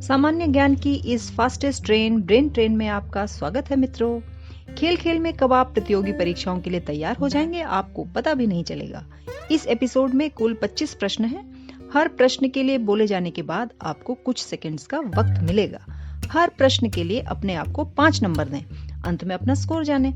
सामान्य ज्ञान की इस फास्टेस्ट ट्रेन ब्रेन ट्रेन में आपका स्वागत है मित्रों। खेल खेल में कब आप प्रतियोगी परीक्षाओं के लिए तैयार हो जाएंगे आपको पता भी नहीं चलेगा। इस एपिसोड में कुल 25 प्रश्न हैं। हर प्रश्न के लिए बोले जाने के बाद आपको कुछ सेकंड्स का वक्त मिलेगा। हर प्रश्न के लिए अपने आप को 5 नंबर दें। अंत में अपना स्कोर जाने।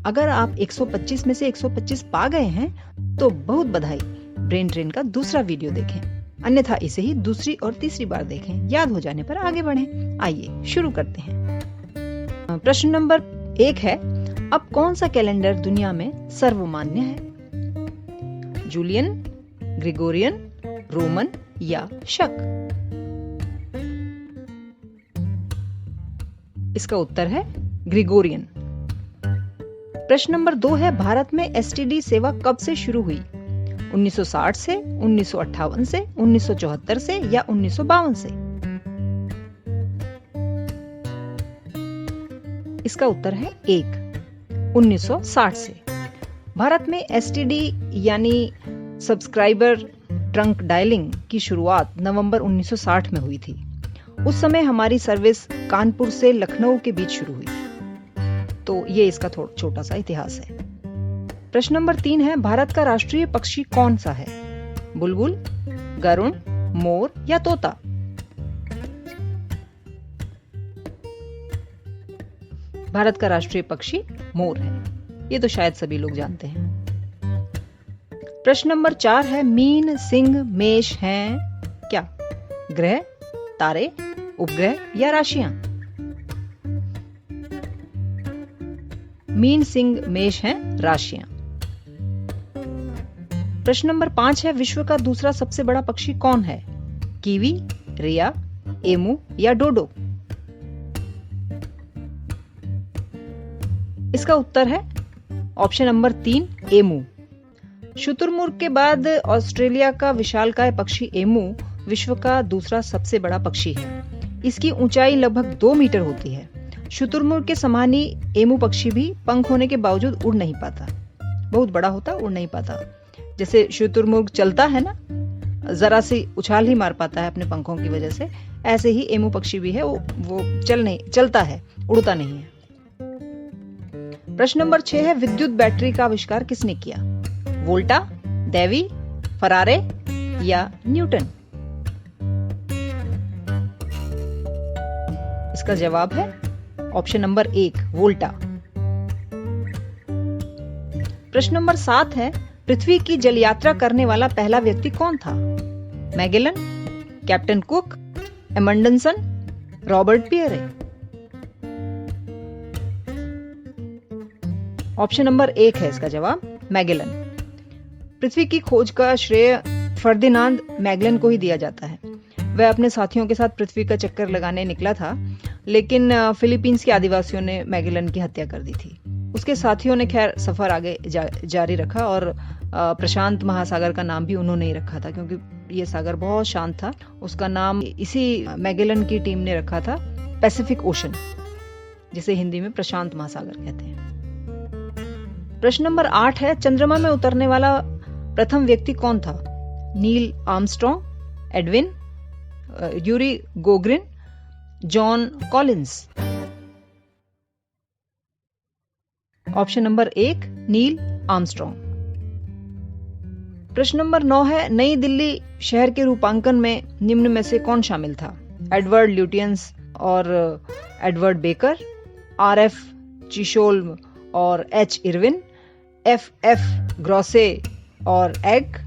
अगर आप 125 में से 125 पा गए हैं तो बहुत बधाई। ब्रेन ट्रेन का दूसरा वीडियो देखें, अन्यथा इसे ही दूसरी और तीसरी बार देखें। याद हो जाने पर आगे बढ़ें। आइए शुरू करते हैं। प्रश्न नंबर 1 है, अब कौन सा कैलेंडर दुनिया में सर्वमान्य है? जूलियन, ग्रेगोरियन, रोमन या शक? इसका उत्तर है ग्रेगोरियन। प्रश्न नंबर 2 है, भारत में एसटीडी सेवा कब से शुरू हुई? 1960 से, 1958 से, 1974 से या 1952 से? इसका उत्तर है 1, 1960 से। भारत में एसटीडी यानी सब्सक्राइबर ट्रंक डायलिंग की शुरुआत नवंबर 1960 में हुई थी। उस समय हमारी सर्विस कानपुर से लखनऊ के बीच शुरू हुई। तो ये इसका छोटा सा इतिहास है। प्रश्न नंबर 3 है, भारत का राष्ट्रीय पक्षी कौन सा है? बुलबुल, गरुड़, मोर या तोता? भारत का राष्ट्रीय पक्षी मोर है। ये तो शायद सभी लोग जानते हैं। प्रश्न नंबर 4 है, मीन, सिंह, मेष हैं क्या? ग्रह, तारे, उपग्रह या राशियां? मीन, सिंह, मेष हैं राशियां। प्रश्न नंबर 5 है, विश्व का दूसरा सबसे बड़ा पक्षी कौन है? कीवी, रिया, एमू या डोडो? इसका उत्तर है ऑप्शन नंबर 3, एमू। शुतुरमुर्ग के बाद ऑस्ट्रेलिया का विशालकाय पक्षी एमू विश्व का दूसरा सबसे बड़ा पक्षी है। इसकी ऊंचाई लगभग 2 मीटर होती है। शुतुरमुर्ग के समान ही एमू पक्षी भी पंख होने के बावजूद उड़ नहीं पाता। बहुत बड़ा होता, उड़ नहीं पाता। जैसे शुतुरमुर्ग चलता है ना, जरा सी उछाल ही मार पाता है अपने पंखों की वजह से, ऐसे ही एमू पक्षी भी है, वो चलता है, उड़ता नहीं है। प्रश्न नंबर 6 है, विद्युत बैटरी का आविष्कार किसने किया? वोल्टा, डेवी, फरारे या न्यूटन? इसका जवाब है ऑप्शन नंबर 1, वोल्टा। प्रश्न नंबर 7 है, पृथ्वी की जल यात्रा करने वाला पहला व्यक्ति कौन था? Magellan, captain cook, Amundsen, Robert Pierre? Option number 1 है इसका जवाब, मैगेलन। पृथ्वी की खोज का श्रेय फर्दिनांद मैगेलन को ही दिया जाता है। वह अपने साथियों के साथ पृथ्वी का चक्कर लगाने निकला था, लेकिन फिलीपींस के आदिवासियों ने मैगेलन की हत्या कर दी थी। उसके साथियों ने खैर सफर आगे जारी रखा और प्रशांत महासागर का नाम भी उन्होंने ही रखा था, क्योंकि ये सागर बहुत शांत था। उसका नाम इसी मैगेलन की टीम ने रखा था, पैसिफिक ओशन, जिसे हिंदी में प्रशांत महासागर कहते हैं। प्रश्न नंबर 8 है, चंद्रमा में उतरने वाला प्रथम व्यक्ति कौन था? Neil Armstrong, Edwin, Yuri Gagarin, John Collins? Option number 1, Neil Armstrong. प्रश्न नंबर 9 है, नई दिल्ली शहर के रूपांकन में निम्न में से कौन शामिल था? एडवर्ड ल्यूटियंस और एडवर्ड बेकर, आरएफ चिशोल्म और एच इरविन, एफ ग्रॉसे और एग,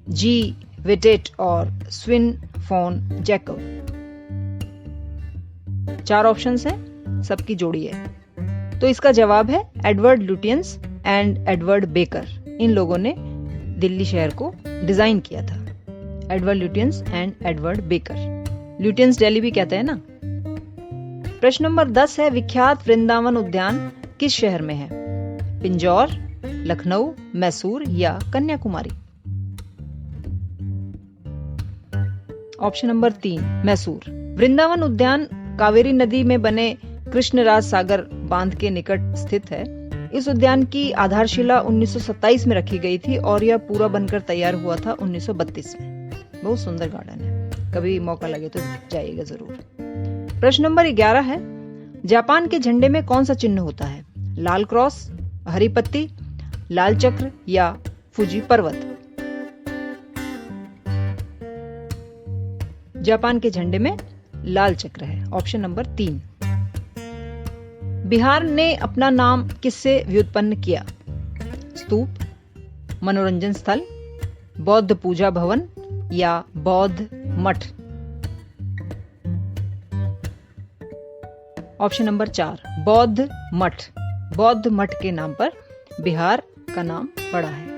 जी विटेट और स्विन फॉन जैकब? 4 ऑप्शंस हैं, सबकी जोड़ी है। तो इसका जवाब है Edward Lutyens and Edward Baker. इन लोगों ने दिल्ली शहर को डिजाइन किया था। Edward Lutyens and Edward Baker. Lutyens Delhi भी कहते हैं ना। प्रश्न नंबर 10 है, विख्यात वृंदावन उद्यान किस शहर में है? पिंजौर, लखनऊ, मैसूर या कन्याकुमारी? Option number 3, Mysore. वृंदावन उद्यान कावेरी नदी में बने कृष्णराज सागर बांध के निकट स्थित है। इस उद्यान की आधारशिला 1927 में रखी गई थी और यह पूरा बनकर तैयार हुआ था 1932 में। बहुत सुंदर गार्डन है। कभी मौका लगे तो जाइएगा जरूर। प्रश्न नंबर 11 है, जापान के झंडे में कौन सा चिन्ह होता है? लाल क्रॉस, हरी पत्ती, लाल चक्र या फूजी पर्वत? जापान के झंडे में लाल चक्र है, ऑप्शन नंबर 3। बिहार ने अपना नाम किससे व्युत्पन्न किया? स्तूप, मनोरंजन स्थल, बौद्ध पूजा भवन या बौद्ध मठ? ऑप्शन नंबर 4, बौद्ध मठ। बौद्ध मठ के नाम पर बिहार का नाम पड़ा है।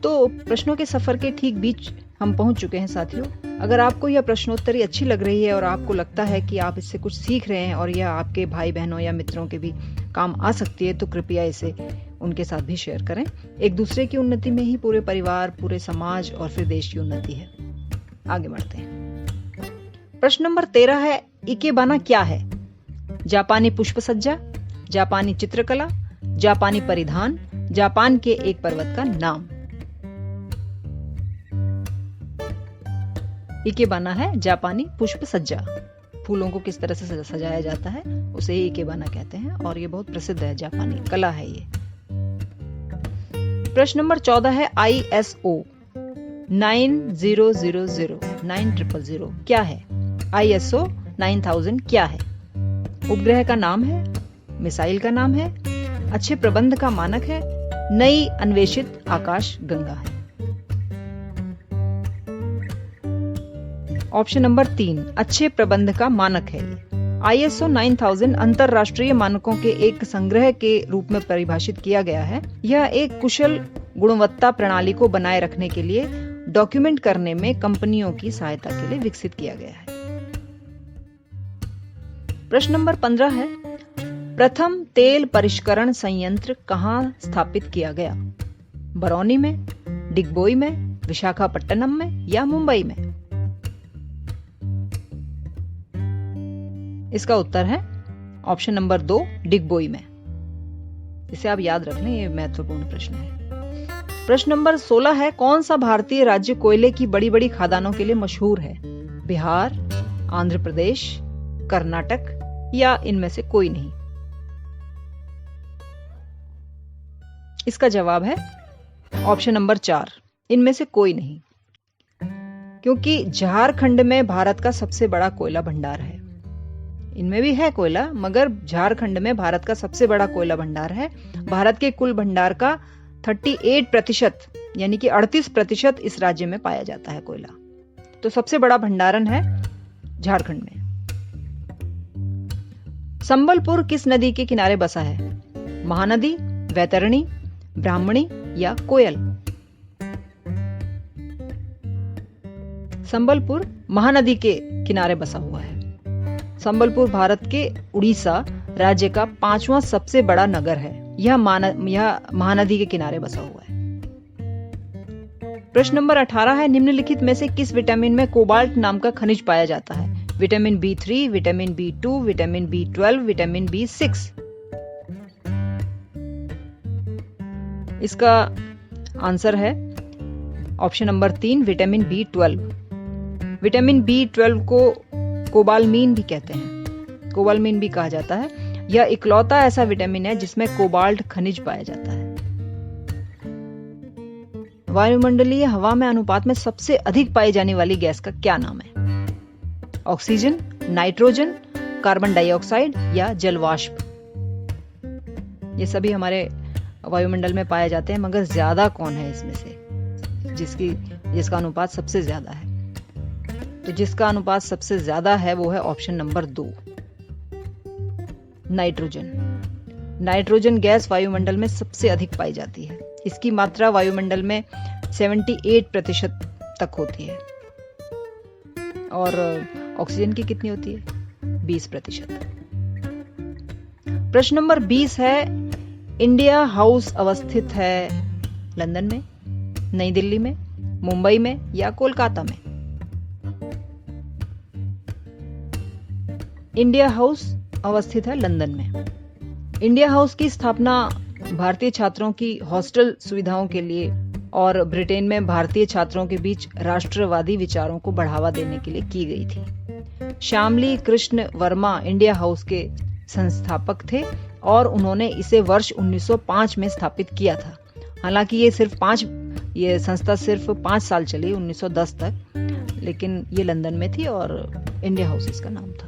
तो प्रश्नों के सफर के ठीक बीच हम पहुंच चुके हैं साथियों। अगर आपको यह प्रश्नोत्तरी अच्छी लग रही है और आपको लगता है कि आप इससे कुछ सीख रहे हैं और यह आपके भाई बहनों या मित्रों के भी काम आ सकती है, तो कृपया इसे उनके साथ भी शेयर करें। एक दूसरे की उन्नति में ही पूरे परिवार, पूरे समाज और फिर देश की उन्नति है। आगे बढ़ते हैं। प्रश्न नंबर 13 है, इकेबाना क्या है? जापानी पुष्प सज्जा, जापानी चित्रकला, जापानी परिधान, जापान के एक पर्वत का नाम? इकेबाना है जापानी पुष्प सज्जा। फूलों को किस तरह से सजाया जाता है उसे ही इकेबाना कहते हैं और ये बहुत प्रसिद्ध है, जापानी कला है ये। प्रश्न नंबर 14 है, ISO 9000 क्या है? ISO 9000 क्या है? उपग्रह का नाम है, मिसाइल का नाम है, अच्छे प्रबंध का मानक है, नई अन्वेषित आकाश गंगा है? ऑप्शन नंबर 3, अच्छे प्रबंध का मानक है। ISO 9000 अंतरराष्ट्रीय मानकों के एक संग्रह के रूप में परिभाषित किया गया है। यह एक कुशल गुणवत्ता प्रणाली को बनाए रखने के लिए डॉक्यूमेंट करने में कंपनियों की सहायता के लिए विकसित किया गया है। प्रश्न नंबर 15 है, प्रथम तेल परिष्करण संयंत्र कहां स्थापित किया गया? बरौनी में, डिगबोई में, विशाखापट्टनम में या मुंबई में? इसका उत्तर है ऑप्शन नंबर 2, डिगबोई में। इसे आप याद रख लें, ये महत्वपूर्ण प्रश्न है। प्रश्न नंबर 16 है, कौन सा भारतीय राज्य कोयले की बड़ी बड़ी खदानों के लिए मशहूर है? बिहार, आंध्र प्रदेश, कर्नाटक या इनमें से कोई नहीं? इसका जवाब है ऑप्शन नंबर 4, इनमें से कोई नहीं, क्योंकि झारखंड में भारत का सबसे बड़ा कोयला भंडार है। इनमें भी है कोयला, मगर झारखंड में भारत का सबसे बड़ा कोयला भंडार है। भारत के कुल भंडार का 38% यानी कि 38% इस राज्य में पाया जाता है कोयला। तो सबसे बड़ा भंडारण है झारखंड में। संबलपुर किस नदी के किनारे बसा है? महानदी, वैतरणी, ब्राह्मणी या कोयल? संबलपुर महानदी के किनारे बसा हुआ है। संबलपुर भारत के उड़ीसा राज्य का 5वां सबसे बड़ा नगर है। यह महानदी के किनारे बसा हुआ है। प्रश्न नंबर 18 है, निम्नलिखित में से किस विटामिन में कोबाल्ट नाम का खनिज पाया जाता है? Vitamin B3, vitamin B2, vitamin B12, vitamin B6? इसका आंसर है option number 3, vitamin B12। Vitamin B12 को कोबालमीन भी कहते हैं, कोबालमीन भी कहा जाता है। यह इकलौता ऐसा विटामिन है जिसमें कोबाल्ट खनिज पाया जाता है। वायुमंडलीय हवा में अनुपात में सबसे अधिक पाई जाने वाली गैस का क्या नाम है? ऑक्सीजन, नाइट्रोजन, कार्बन डाइऑक्साइड या जलवाष्प? ये सभी हमारे वायुमंडल में पाए जाते हैं, मगर ज्यादा कौन है इसमें से जिसका अनुपात सबसे ज्यादा है? तो जिसका अनुपात सबसे ज्यादा है वो है option number 2, nitrogen. Nitrogen gas वायुमंडल में सबसे अधिक पाई जाती है। इसकी मात्रा वायुमंडल में 78% तक होती है और ऑक्सीजन की कितनी होती है? 20%। प्रश्न नंबर 20 है, इंडिया हाउस अवस्थित है लंदन में, नई दिल्ली में, मुंबई में या कोलकाता में? इंडिया हाउस अवस्थित है लंदन में। इंडिया हाउस की स्थापना भारतीय छात्रों की हॉस्टल सुविधाओं के लिए और ब्रिटेन में भारतीय छात्रों के बीच राष्ट्रवादी विचारों को बढ़ावा देने के लिए की गई थी। श्यामली कृष्ण वर्मा इंडिया हाउस के संस्थापक थे और उन्होंने इसे वर्ष 1905 में स्थापित किया था। हालांकि ये संस्था सिर्फ 5 साल चली, 1910 तक, लेकिन ये लंदन में थी और इंडिया हाउस इसका नाम था।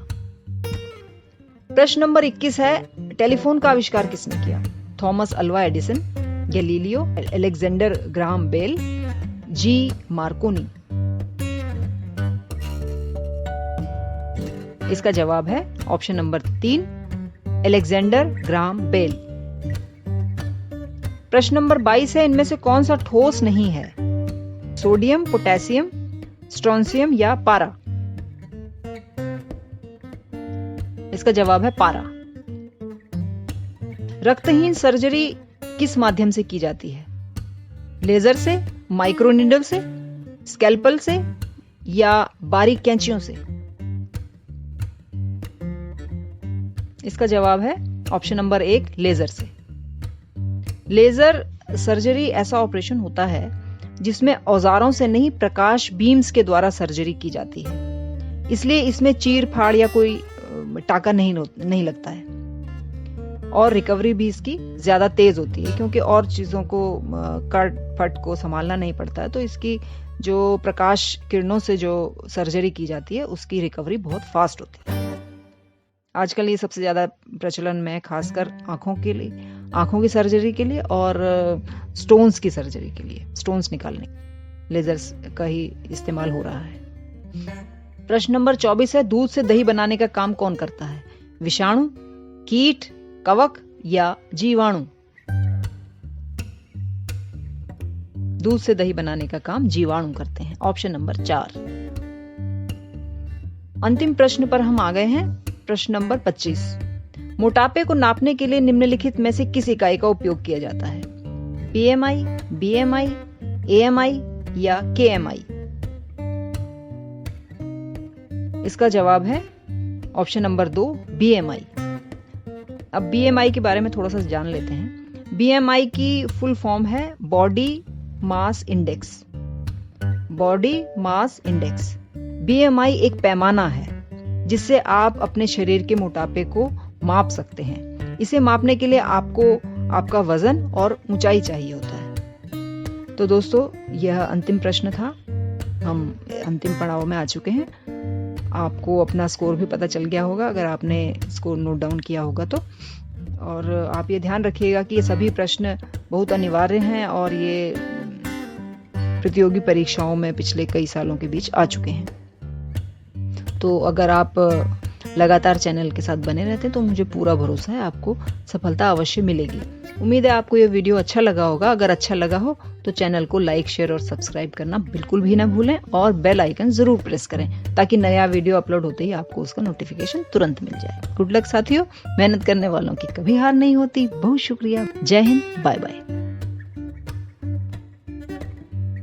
प्रश्न नंबर 21 है, टेलीफोन का आविष्कार किसने किया? Thomas Alva Edison, Galileo, Alexander Graham Bell, G Marconi. इसका जवाब है option number 3, Alexander Graham Bell. प्रश्न नंबर 22 है, इनमें से कौन सा ठोस नहीं है? सोडियम, पोटेशियम, स्ट्रोंशियम या पारा? इसका जवाब है पारा। रक्तहीन सर्जरी किस माध्यम से की जाती है? लेजर से, माइक्रो नीडल से, स्कैल्पल से या बारीक कैंचियों से? इसका जवाब है ऑप्शन नंबर 1, लेजर से। लेजर सर्जरी ऐसा ऑपरेशन होता है जिसमें औजारों से नहीं, प्रकाश बीम्स के द्वारा सर्जरी की जाती है। इसलिए इसमें चीर फाड़ या कोई टाका नहीं लगता है और रिकवरी भी इसकी ज्यादा तेज होती है, क्योंकि और चीजों को कट फट को संभालना नहीं पड़ता है। तो इसकी जो प्रकाश किरणों से जो सर्जरी की जाती है उसकी रिकवरी बहुत फास्ट होती है। आजकल ये सबसे ज्यादा प्रचलन में, खासकर आंखों की सर्जरी के लिए और स्टोन्स की सर्जरी के लिए, स्टोन्स निकालने लेजर्स का ही इस्तेमाल हो रहा है। प्रश्न नंबर 24 है, दूध से दही बनाने का काम कौन करता है? विषाणु, कीट, कवक या जीवाणु? दूध से दही बनाने का काम जीवाणु करते हैं, ऑप्शन नंबर 4। अंतिम प्रश्न पर हम आ गए हैं, प्रश्न नंबर 25। मोटापे को नापने के लिए निम्नलिखित में से किस इकाई का उपयोग किया जाता है? PMI, BMI, AMI या KMI? इसका जवाब है ऑप्शन नंबर 2, BMI। अब BMI के बारे में थोड़ा सा जान लेते हैं। BMI की फुल फॉर्म है body mass index. Body mass index, BMI एक पैमाना है जिससे आप अपने शरीर के मोटापे को माप सकते हैं। इसे मापने के लिए आपको आपका वजन और ऊंचाई चाहिए होता है। तो दोस्तों, यह अंतिम प्रश्न था। हम अंतिम पड़ाव में आ चुके हैं। आपको अपना स्कोर भी पता चल गया होगा अगर आपने स्कोर नोट डाउन किया होगा तो। और आप ये ध्यान रखिएगा कि ये सभी प्रश्न बहुत अनिवार्य हैं और ये प्रतियोगी परीक्षाओं में पिछले कई सालों के बीच आ चुके हैं। तो अगर आप लगातार चैनल के साथ बने रहते हैं तो मुझे पूरा भरोसा है आपको सफलता अवश्य मिलेगी। उम्मीद है आपको ये वीडियो अच्छा लगा होगा। अगर अच्छा लगा हो तो चैनल को लाइक, शेयर और सब्सक्राइब करना बिल्कुल भी ना भूलें और बेल आइकन जरूर प्रेस करें ताकि नया वीडियो अपलोड होते ही आपको उसका नोटिफिकेशन तुरंत मिल जाए। गुड लक साथियों, मेहनत करने वालों की कभी हार नहीं होती। बहुत शुक्रिया। जय हिंद, बाय बाय।